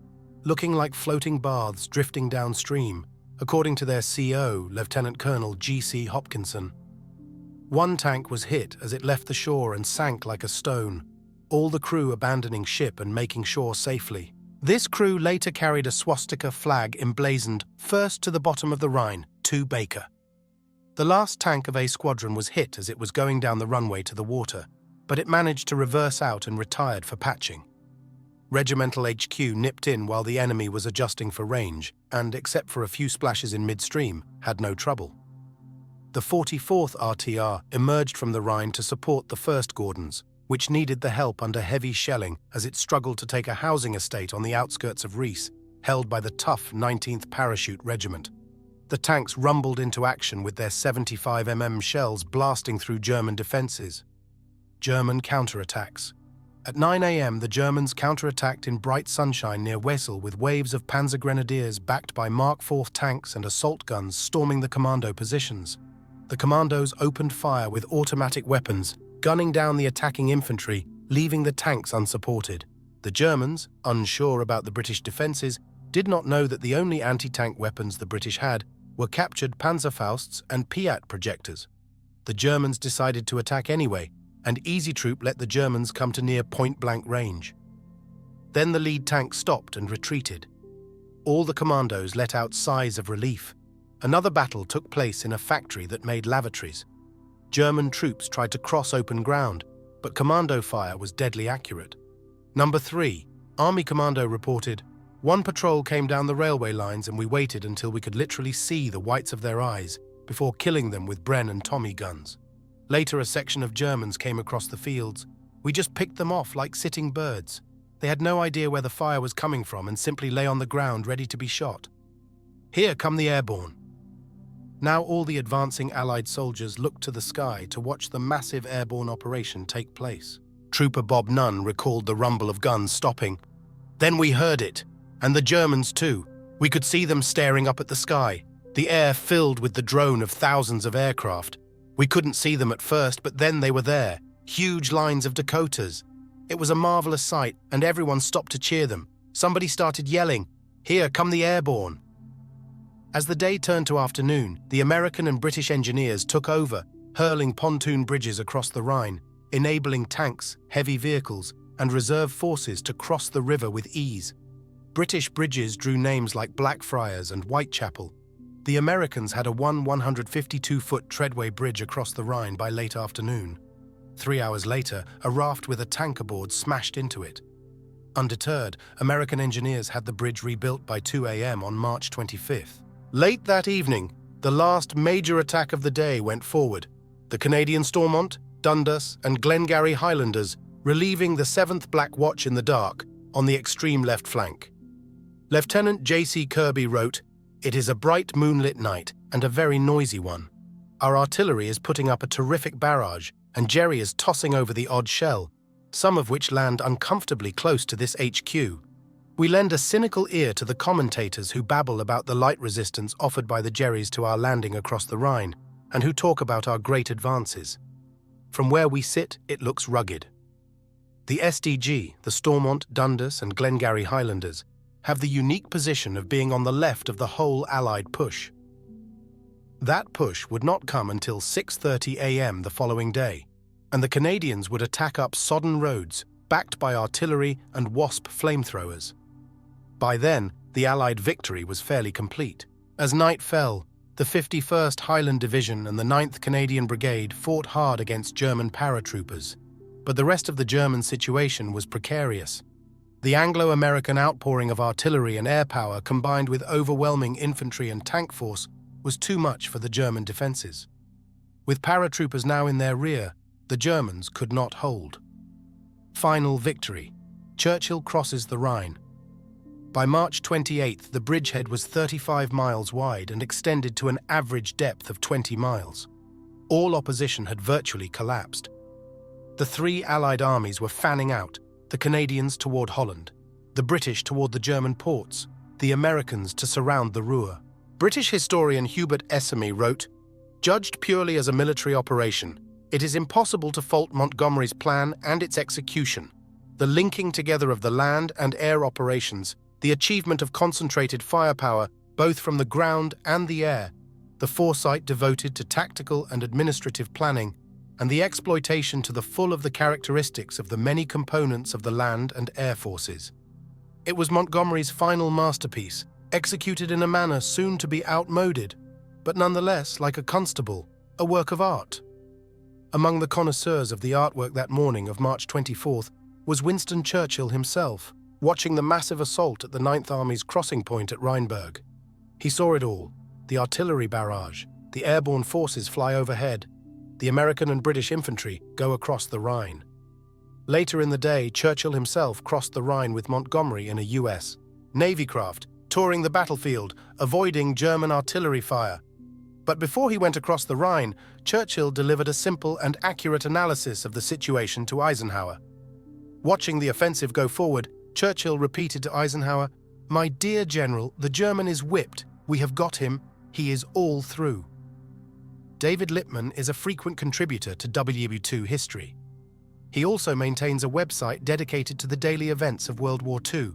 looking like floating baths drifting downstream, according to their CO, Lieutenant Colonel G.C. Hopkinson. One tank was hit as it left the shore and sank like a stone, all the crew abandoning ship and making shore safely. This crew later carried a swastika flag emblazoned first to the bottom of the Rhine, 2 Baker. The last tank of A Squadron was hit as it was going down the runway to the water, but it managed to reverse out and retired for patching. Regimental HQ nipped in while the enemy was adjusting for range and, except for a few splashes in midstream, had no trouble. The 44th RTR emerged from the Rhine to support the 1st Gordons, which needed the help under heavy shelling as it struggled to take a housing estate on the outskirts of Rees, held by the tough 19th Parachute Regiment. The tanks rumbled into action with their 75 shells blasting through German defenses. German counterattacks. At 9 a.m., the Germans counterattacked in bright sunshine near Wesel with waves of panzer grenadiers backed by Mark IV tanks and assault guns storming the commando positions. The commandos opened fire with automatic weapons, gunning down the attacking infantry, leaving the tanks unsupported. The Germans, unsure about the British defences, did not know that the only anti-tank weapons the British had were captured Panzerfausts and Piat projectors. The Germans decided to attack anyway, and Easy Troop let the Germans come to near point-blank range. Then the lead tank stopped and retreated. All the commandos let out sighs of relief. Another battle took place in a factory that made lavatories. German troops tried to cross open ground, but commando fire was deadly accurate. Number 3, Army Commando reported, "One patrol came down the railway lines and we waited until we could literally see the whites of their eyes before killing them with Bren and Tommy guns. Later a section of Germans came across the fields. We just picked them off like sitting birds. They had no idea where the fire was coming from and simply lay on the ground ready to be shot. Here come the airborne." Now all the advancing Allied soldiers looked to the sky to watch the massive airborne operation take place. Trooper Bob Nunn recalled the rumble of guns stopping. "Then we heard it, and the Germans too. We could see them staring up at the sky, the air filled with the drone of thousands of aircraft. We couldn't see them at first, but then they were there, huge lines of Dakotas. It was a marvelous sight, and everyone stopped to cheer them. Somebody started yelling, 'Here come the airborne.'" As the day turned to afternoon, the American and British engineers took over, hurling pontoon bridges across the Rhine, enabling tanks, heavy vehicles, and reserve forces to cross the river with ease. British bridges drew names like Blackfriars and Whitechapel. The Americans had a 152-foot treadway bridge across the Rhine by late afternoon. 3 hours later, a raft with a tank aboard smashed into it. Undeterred, American engineers had the bridge rebuilt by 2 a.m. on March 25th. Late that evening, the last major attack of the day went forward. The Canadian Stormont, Dundas, and Glengarry Highlanders relieving the 7th Black Watch in the dark on the extreme left flank. Lieutenant J.C. Kirby wrote, "It is a bright moonlit night and a very noisy one. Our artillery is putting up a terrific barrage and Jerry is tossing over the odd shell, some of which land uncomfortably close to this HQ. We lend a cynical ear to the commentators who babble about the light resistance offered by the Jerrys to our landing across the Rhine and who talk about our great advances. From where we sit, it looks rugged. The SDG, the Stormont, Dundas, and Glengarry Highlanders, have the unique position of being on the left of the whole Allied push. That push would not come until 6:30 a.m. the following day, and the Canadians would attack up sodden roads, backed by artillery and Wasp flamethrowers. By then, the Allied victory was fairly complete. As night fell, the 51st Highland Division and the 9th Canadian Brigade fought hard against German paratroopers, but the rest of the German situation was precarious. The Anglo-American outpouring of artillery and air power combined with overwhelming infantry and tank force was too much for the German defences. With paratroopers now in their rear, the Germans could not hold. Final victory. Churchill crosses the Rhine. By March 28th, the bridgehead was 35 miles wide and extended to an average depth of 20 miles. All opposition had virtually collapsed. The three Allied armies were fanning out, the Canadians toward Holland, the British toward the German ports, the Americans to surround the Ruhr. British historian Hubert Esamy wrote, "Judged purely as a military operation, it is impossible to fault Montgomery's plan and its execution. The linking together of the land and air operations, the achievement of concentrated firepower, both from the ground and the air, the foresight devoted to tactical and administrative planning, and the exploitation to the full of the characteristics of the many components of the land and air forces. It was Montgomery's final masterpiece, executed in a manner soon to be outmoded, but nonetheless, like a constable, a work of art." Among the connoisseurs of the artwork that morning of March 24th was Winston Churchill himself, watching the massive assault at the 9th Army's crossing point at Rheinberg. He saw it all, the artillery barrage, the airborne forces fly overhead, the American and British infantry go across the Rhine. Later in the day, Churchill himself crossed the Rhine with Montgomery in a U.S. Navy craft, touring the battlefield, avoiding German artillery fire. But before he went across the Rhine, Churchill delivered a simple and accurate analysis of the situation to Eisenhower. Watching the offensive go forward, Churchill repeated to Eisenhower, "My dear General, the German is whipped. We have got him. He is all through." David Lippman is a frequent contributor to WW2 history. He also maintains a website dedicated to the daily events of World War II.